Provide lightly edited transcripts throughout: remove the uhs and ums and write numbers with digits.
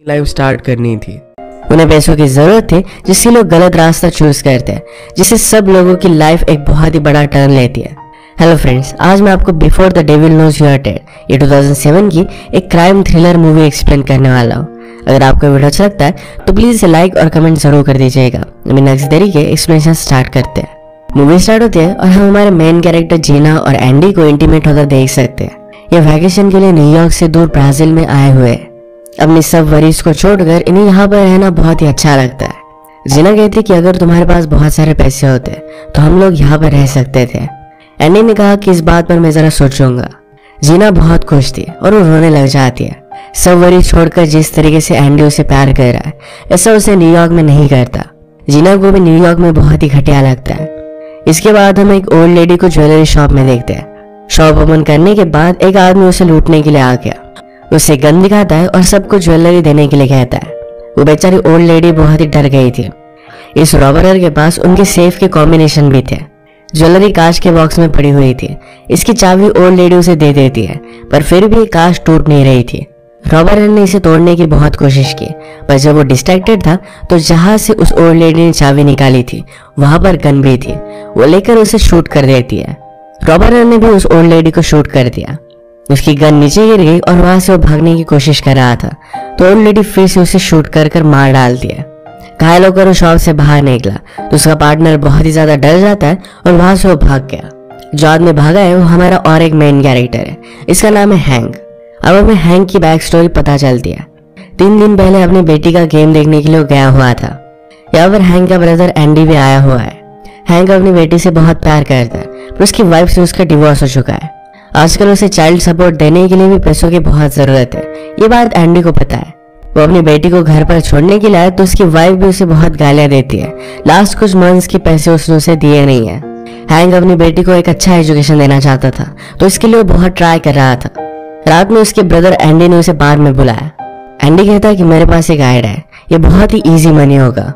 Life start करनी थी। उन्हें पैसों की जरूरत थी, जिससे लोग गलत रास्ता चूज करते हैं, जिससे सब लोगों की लाइफ एक बहुत ही बड़ा टर्न लेती है। हेलो फ्रेंड्स, आज मैं आपको Before the Devil Knows You Are Dead ये 2007 की एक क्राइम थ्रिलर मूवी एक्सप्लेन करने वाला हूँ। अगर आपको वीडियो अच्छा लगता है तो प्लीज इसे लाइक और कमेंट जरूर कर दीजिएगा। बिना किसी देरी के एक्सप्लेनेशन स्टार्ट करते हैं। मूवी स्टार्ट होती है और हम हमारे मेन कैरेक्टर जीना और एंडी को इंटीमेट होता देख सकते हैं। ये वैकेशन के लिए न्यूयॉर्क से दूर ब्राजील में आए हुए हैं। अपनी सब वरीज को छोड़कर इन्हें यहाँ पर रहना बहुत ही अच्छा लगता है। जीना कहती कि अगर तुम्हारे पास बहुत सारे पैसे होते तो हम लोग यहाँ पर रह सकते थे। एंडी ने कहा कि इस बात पर मैं जरा सोचूंगा। जीना बहुत खुश थी और वो रोने लग जाती है। सब वरीज छोड़कर जिस तरीके से एंडी उसे प्यार कर रहा है, ऐसा उसे न्यूयॉर्क में नहीं करता। जीना को भी न्यूयॉर्क में बहुत ही घटिया लगता है। इसके बाद हम एक ओल्ड लेडी को ज्वेलरी शॉप में देखते हैं। शॉप ओपन करने के बाद एक आदमी उसे लूटने के लिए आ गया। उसे गन दिखाता है और सबको ज्वेलरी देने के लिए कहता है। वो बेचारी ओल्ड लेडी बहुत ही डर गई थी। इस रॉबर के पास उनके सेफ के कॉम्बिनेशन भी थे। ज्वेलरी कांच के बॉक्स में पड़ी हुई थी। इसकी चाबी ओल्ड लेडी उसे दे देती है, पर फिर भी कांच टूट नहीं रही थी। रॉबर ने इसे तोड़ने की बहुत कोशिश की, पर जब वो डिस्ट्रैक्टेड था तो जहां से उस ओल्ड लेडी ने चाबी निकाली थी वहां पर गन भी थी। वो लेकर उसे शूट कर देती है। रॉबर ने भी उस ओल्ड लेडी को शूट कर दिया। उसकी गन नीचे गिर गई और वहां से वो भागने की कोशिश कर रहा था, तो ओल्ड लेडी फिर से उसे शूट कर मार डालती है। घायल होकर वो शॉप से बाहर निकला तो उसका पार्टनर बहुत ही ज्यादा डर जाता है और वहां से वो भाग गया। जो आदमी भागा है वो हमारा और एक मेन कैरेक्टर है। इसका नाम है हैंक। अब हमें हैंक की बैक स्टोरी पता चलती है। 3 दिन पहले अपनी बेटी का गेम देखने के लिए गया हुआ था। यहाँ पर हैंक का ब्रदर एंडी भी आया हुआ है। हैंक अपनी बेटी से बहुत प्यार करता है, पर उसकी वाइफ से उसका डिवोर्स हो चुका है। आजकल उसे चाइल्ड सपोर्ट देने के लिए भी पैसों की बहुत जरूरत है। ये बात एंडी को पता है। वो अपनी बेटी को घर पर छोड़ने के लिए आए तो उसकी वाइफ भी उसे बहुत गालियां देती है। लास्ट कुछ मंथ्स के पैसे उसने उसे दिए नहीं है। हैंक अपनी बेटी को एक अच्छा एजुकेशन देना चाहता था, तो इसके लिए वो बहुत ट्राई कर रहा था। रात में उसके ब्रदर एंडी ने उसे बार में बुलाया। एंडी कहता है कि मेरे पास एक आइडिया है, ये बहुत ही इजी मनी होगा,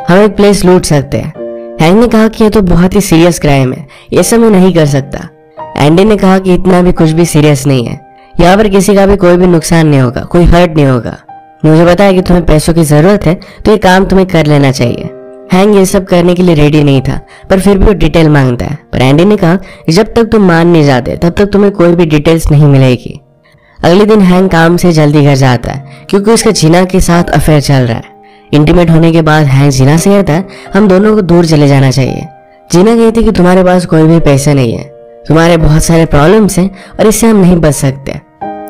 हम एक प्लेस लूट सकते हैं। हैंक ने कहा कि ये तो बहुत ही सीरियस क्राइम है, ये सब मैं नहीं कर सकता। एंडी ने कहा कि इतना भी कुछ भी सीरियस नहीं है, यहाँ पर किसी का भी कोई भी नुकसान नहीं होगा, कोई हर्ट नहीं होगा। मुझे पता है कि तुम्हें पैसों की जरूरत है, तो ये काम तुम्हें कर लेना चाहिए। हैंक ये सब करने के लिए रेडी नहीं था, पर फिर भी वो डिटेल मांगता है। पर एंडी ने कहा जब तक तुम मान नहीं जाते तब तक तुम्हें कोई भी डिटेल्स नहीं मिलेगी। अगले दिन हैंक काम से जल्दी घर जाता है क्योंकि उसका जीना के साथ अफेयर चल रहा है। इंटीमेट होने के बाद हैंक जीना से कहता है हम दोनों को दूर चले जाना चाहिए। जीना कहती है कि तुम्हारे पास कोई भी पैसे नहीं है, तुम्हारे बहुत सारे प्रॉब्लम्स हैं और इससे हम नहीं बच सकते।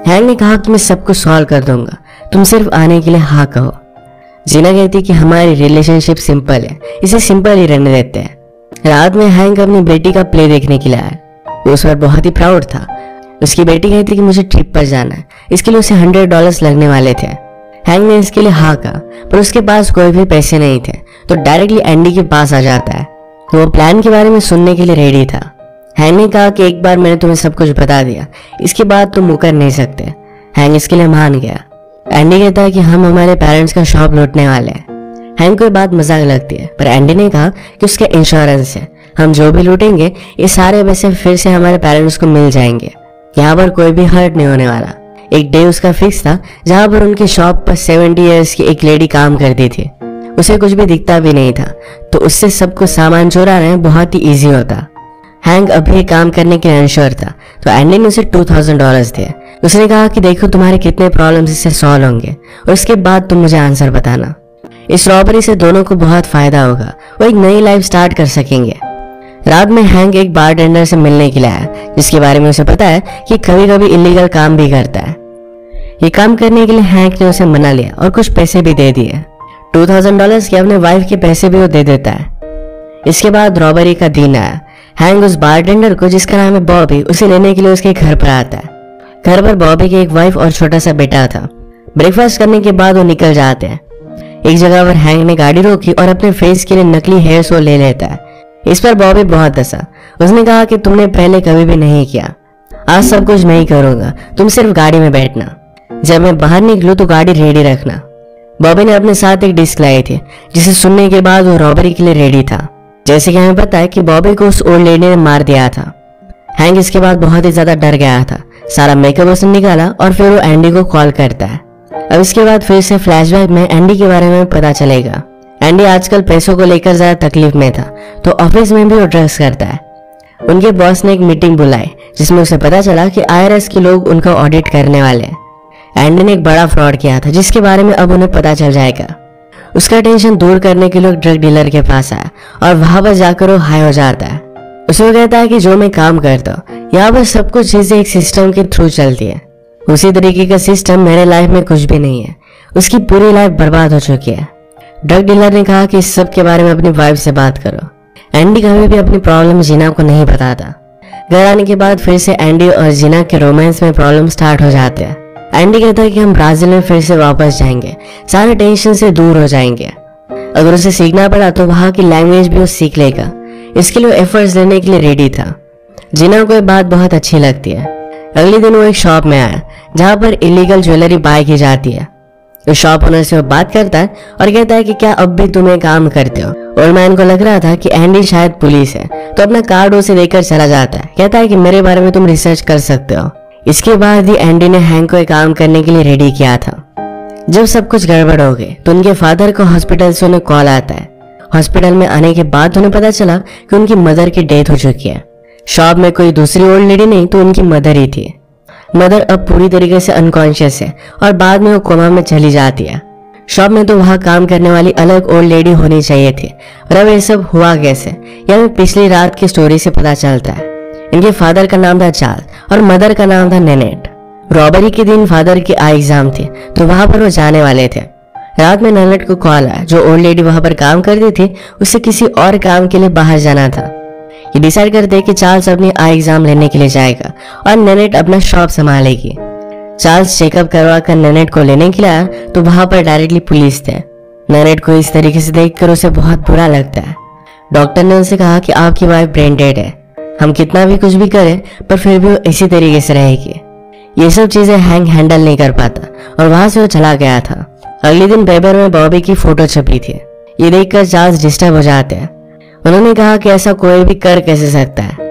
हैंक ने कहा कि मैं सब कुछ सॉल्व कर दूंगा, तुम सिर्फ आने के लिए हाँ कहो। जीना कहती है कि हमारी रिलेशनशिप सिंपल है, इसे सिंपल ही रहने देते हैं। रात में हैंक अपनी बेटी का प्ले देखने के लिए आया। वो उस पर बहुत ही प्राउड था। उसकी बेटी कहती कि मुझे ट्रिप पर जाना है, इसके लिए उसे $100 लगने वाले थे। हैंक ने इसके लिए हाँ कहा, पर उसके पास कोई भी पैसे नहीं थे, तो डायरेक्टली एंडी के पास आ जाता है। तो वो प्लान के बारे में सुनने के लिए रेडी था। हैंक ने कहा कि एक बार मैंने तुम्हें सब कुछ बता दिया, इसके बाद तुम मुकर नहीं सकते। हैंक इसके लिए मान गया। एंडी कहता है कि हम हमारे पेरेंट्स का शॉप लूटने वाले हैं। हैंक को ये बात मजाक लगती है, पर एंडी ने कहा कि उसका इंश्योरेंस है, हम जो भी लूटेंगे ये सारे पैसे फिर से हमारे पेरेंट्स को मिल जाएंगे। यहाँ पर कोई भी हर्ट नहीं होने वाला। एक डे उसका फिक्स था जहाँ पर उनकी शॉप पर 70 इयर्स की एक लेडी काम करती थी। उसे कुछ भी दिखता भी नहीं था, तो उससे सब कुछ सामान चुराना बहुत ही ईजी होता। हैंक अभी काम करने के लिए अनश्योर था, तो एंडी ने उसे $2000 दिए। उसने कहा कि देखो तुम्हारे कितने प्रॉब्लम्स इससे सॉल्व होंगे और उसके बाद तुम मुझे आंसर बताना। इस रॉबरी से दोनों को बहुत फायदा होगा, वो एक नई लाइफ स्टार्ट कर सकेंगे। रात में हैंक एक बारटेंडर से मिलने के लिए आया, जिसके बारे में उसे पता है कि कभी कभी इलीगल काम भी करता है। ये काम करने के लिए हैंक ने उसे मना लिया और कुछ पैसे भी दे दिए। $2000 के अपने वाइफ के पैसे भी वो दे देता है। इसके बाद रॉबरी का दिन आया। हैंक उस बारटेंडर को, जिसका नाम है बॉबी, उसे लेने के लिए उसके घर पर आता है। घर पर बॉबी की एक वाइफ और छोटा सा बेटा था। ब्रेकफास्ट करने के बाद वो निकल जाते हैं। एक जगह पर हैंक ने गाड़ी रोकी और अपने फेस के लिए नकली हेयर सो ले लेता है। इस पर बॉबी बहुत हंसा। उसने कहा कि तुमने पहले कभी भी नहीं किया, आज सब कुछ मैं ही करूंगा, तुम सिर्फ गाड़ी में बैठना, जब मैं बाहर निकलूं तो गाड़ी रेडी रखना। बॉबी ने अपने साथ एक डिस्क लाई थी, जिसे सुनने के बाद वो रॉबरी के लिए रेडी था। जैसे कि हमें पता है कि बॉबी को उस ओल्ड लेडी ने मार दिया था। हैंक इसके बाद बहुत ही ज्यादा डर गया था। सारा मेकअप उसने निकाला और फिर वो एंडी को कॉल करता है। अब इसके बाद फिर से फ्लैशबैक में एंडी के बारे में पता चलेगा। एंडी आजकल पैसों को लेकर ज्यादा तकलीफ में था, तो ऑफिस में भी वो ड्रग्स करता है। उनके बॉस ने एक मीटिंग बुलाई जिसमें उसे पता चला कि IRS के लोग उनका ऑडिट करने वाले हैं। एंडी ने एक बड़ा फ्रॉड किया था जिसके बारे में अब उन्हें पता चल जाएगा। उसका टेंशन दूर करने के लिए ड्रग डीलर के पास आया और वहां पर जाकर वो हाई हो जाता है। उसे वो कहता है कि जो मैं काम करता हूँ यहाँ पर सब कुछ चीजें एक सिस्टम के थ्रू चलती है, उसी तरीके का सिस्टम मेरे लाइफ में कुछ भी नहीं है। उसकी पूरी लाइफ बर्बाद हो चुकी है। ड्रग डीलर ने कहा कि इस सब के बारे में अपनी वाइफ से बात करो। एंडी कभी भी अपनी प्रॉब्लम जीना को नहीं बताता। घर आने के बाद फिर से एंडी और जीना के रोमांस में प्रॉब्लम स्टार्ट हो जाते हैं। एंडी कहता है कि हम ब्राजील में फिर से वापस जाएंगे, सारे टेंशन से दूर हो जाएंगे। अगर उसे सीखना पड़ा तो वहां की लैंग्वेज भी वो सीख लेगा। इसके लिए एफर्ट्स लेने के लिए रेडी था। जीना को ये बात बहुत अच्छी लगती है। अगले दिन वो एक शॉप में आया जहां पर इलीगल ज्वेलरी बाय की जाती है। उस शॉप ओनर से वो बात करता है और कहता है कि क्या अब भी तुम काम करते हो। ओल्ड मैन को लग रहा था कि एंडी शायद पुलिस है, तो अपना कार्ड उसे देकर चला जाता है। कहता है कि मेरे बारे में तुम रिसर्च कर सकते हो। इसके बाद ही एंडी ने हैंक को काम करने के लिए रेडी किया था। जब सब कुछ गड़बड़ हो गई तो उनके फादर को हॉस्पिटल से उन्हें कॉल आता है। हॉस्पिटल में आने के बाद उन्हें पता चला कि उनकी मदर की डेथ हो चुकी है। शॉप में कोई दूसरी ओल्ड लेडी नहीं तो उनकी मदर ही थी। मदर अब पूरी तरीके से अनकॉन्शियस है और बाद में वो कोमा में चली जाती है। शॉप में तो वहां काम करने वाली अलग ओल्ड लेडी होनी चाहिए थी, और अब ये सब हुआ कैसे, यह हमें पिछली रात की स्टोरी से पता चलता है। इनके फादर का नाम था चार्ल्स और मदर का नाम था नेनेट। रॉबरी के दिन फादर की आई एग्जाम थी तो वहां पर वो जाने वाले थे। रात में नेनेट को कॉल आया। जो ओल्ड लेडी वहां पर काम करती थी उसे किसी और काम के लिए बाहर जाना था। ये डिसाइड करते कि चार्ल्स अपनी आई एग्जाम लेने के लिए जाएगा और नेनेट अपना शॉप संभालेगी। चार्ल्स चेकअप करवा कर नेनेट को लेने के लिए आया तो वहां पर डायरेक्टली पुलिस थे। नेनेट को इस तरीके से देखकर उसे बहुत बुरा लगता है। डॉक्टर ने उनसे कहा कि आपकी वाइफ ब्रेन डेड है, हम कितना भी कुछ भी करें पर फिर भी वो इसी तरीके से रहेगी। ये सब चीजें हैंक हैंडल नहीं कर पाता और वहां से वो चला गया था। अगले दिन पेपर में बॉबी की फोटो छपी थी। ये देखकर चार्ल्स डिस्टर्ब हो जाते हैं। उन्होंने कहा कि ऐसा कोई भी कर कैसे सकता है।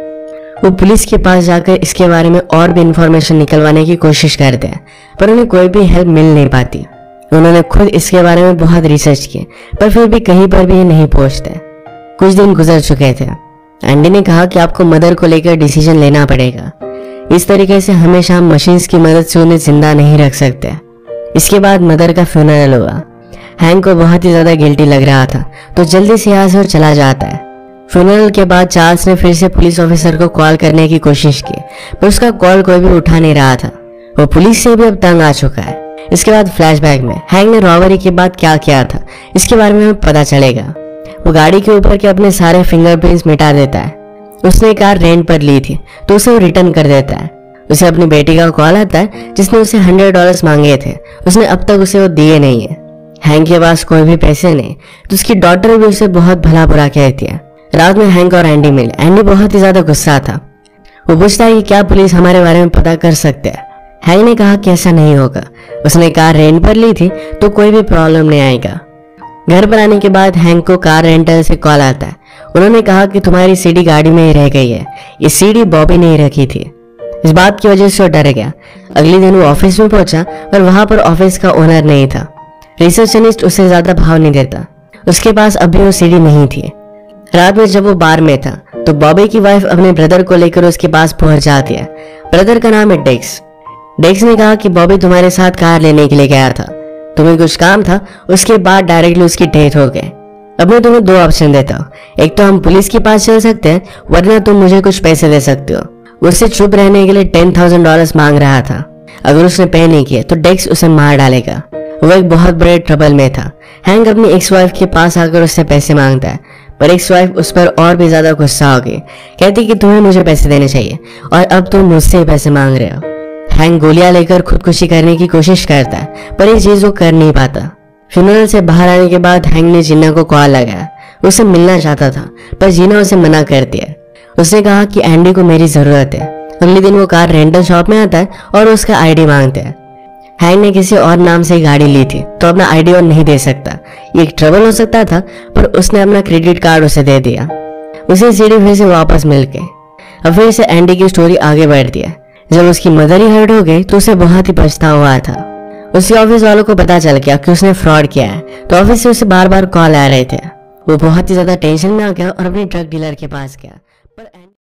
वो पुलिस के पास जाकर इसके बारे में और भी इंफॉर्मेशन निकलवाने की कोशिश करते हैं पर उन्हें कोई भी हेल्प मिल नहीं पाती। उन्होंने खुद इसके बारे में बहुत रिसर्च की पर फिर भी कहीं पर भी नहीं पहुंचते। कुछ दिन गुजर चुके थे। एंडी ने कहा कि आपको मदर को लेकर डिसीजन लेना पड़ेगा। इस तरीके से हमेशा हम मशीन्स की मदद से उन्हें जिंदा नहीं रख सकते। इसके बाद मदर का फ्यूनरल हुआ। हैंक को बहुत ही ज्यादा गिल्टी लग रहा था तो जल्दी से यहाँ से चला जाता है। फ्यूनरल के बाद चार्ल्स ने फिर से पुलिस ऑफिसर को कॉल करने की कोशिश की पर उसका कॉल कोई भी उठा नहीं रहा था। वो पुलिस से भी अब तंग आ चुका है। इसके बाद फ्लैशबैक में हैंक ने रॉबरी के बाद क्या किया था इसके बारे में पता चलेगा। वो गाड़ी के ऊपर के अपने सारे फिंगरप्रिंट्स मिटा देता है। उसने कार रेंट पर ली थी तो उसे वो रिटर्न कर देता है। उसे अपनी बेटी का कॉल आता है जिसने उसे $100 मांगे थे। उसने अब तक उसे वो दिए नहीं है। हैंक के पास कोई भी पैसे नहीं तो उसकी डॉटर भी उसे बहुत भला बुरा कहती है। रात में हैंक और एंडी मिले। एंडी बहुत ही ज्यादा गुस्सा था। वो पूछता है कि क्या पुलिस हमारे बारे में पता कर सकते हैं। हैंक ने कहा कि ऐसा नहीं होगा, उसने कार रेंट पर ली थी तो कोई भी प्रॉब्लम नहीं आएगा। घर पर आने के बाद हैंक को कार रेंटल से कॉल आता है। उन्होंने कहा कि तुम्हारी सीडी गाड़ी में ही रह गई है। ये सीडी बॉबी ने ही रखी थी। इस बात की वजह से वो डर गया। अगले दिन वो ऑफिस में पहुंचा पर वहां पर ऑफिस का ओनर नहीं था। रिसेप्शनिस्ट उसे ज्यादा भाव नहीं देता। उसके पास अभी वो सीडी नहीं थी। रात में जब वो बार में था तो बॉबी की वाइफ अपने ब्रदर को लेकर उसके पास पहुंच जाती है। ब्रदर का नाम है डेक्स। डेक्स ने कहा कि बॉबी तुम्हारे साथ कार लेने के लिए गया था, तुम्हें कुछ काम था, उसके बाद डायरेक्टली उसकी डेथ हो गई। अब मैं तुम्हें दो ऑप्शन देता हूँ, एक तो हम पुलिस के पास चल सकते हैं वरना तुम मुझे कुछ पैसे दे सकते हो। उससे चुप रहने के लिए $10,000 मांग रहा था। अगर उसने पे नहीं किया तो डेक्स उसे मार डालेगा। वो एक बहुत बड़े ट्रबल में था। हैंक अपनी एक्स वाइफ के पास आकर उससे पैसे मांगता है पर एक्स वाइफ उस पर और भी ज्यादा गुस्सा हो गई। कहती कि तुम्हें मुझे पैसे देने चाहिए और अब तुम मुझसे पैसे मांग रहे हो। हैंक गोलियां लेकर खुदकुशी करने की कोशिश करता है पर ये चीज वो कर नहीं पाता। फ्यूनरल से बाहर आने के बाद हैंक ने जीना को कॉल लगाया। उसे मिलना चाहता था पर जीना उसे मना कर दिया। उसने कहा कि एंडी को मेरी जरूरत है। अगले दिन वो कार रेंटल शॉप में आता है और उसका आईडी मांगता है। हैंक ने किसी और नाम से गाड़ी ली थी तो अपना आईडी और नहीं दे सकता। ये एक ट्रबल हो सकता था पर उसने अपना क्रेडिट कार्ड उसे दे दिया। उसे सीडी फिर से वापस मिल गई। अब फिर से एंडी की स्टोरी आगे बढ़ती है। जब उसकी मदर ही हर्ट हो गई तो उसे बहुत ही पछतावा हुआ था। उसके ऑफिस वालों को पता चल गया कि उसने फ्रॉड किया है, तो ऑफिस से उसे बार बार कॉल आ रहे थे। वो बहुत ही ज्यादा टेंशन में आ गया और अपने ड्रग डीलर के पास गया। पर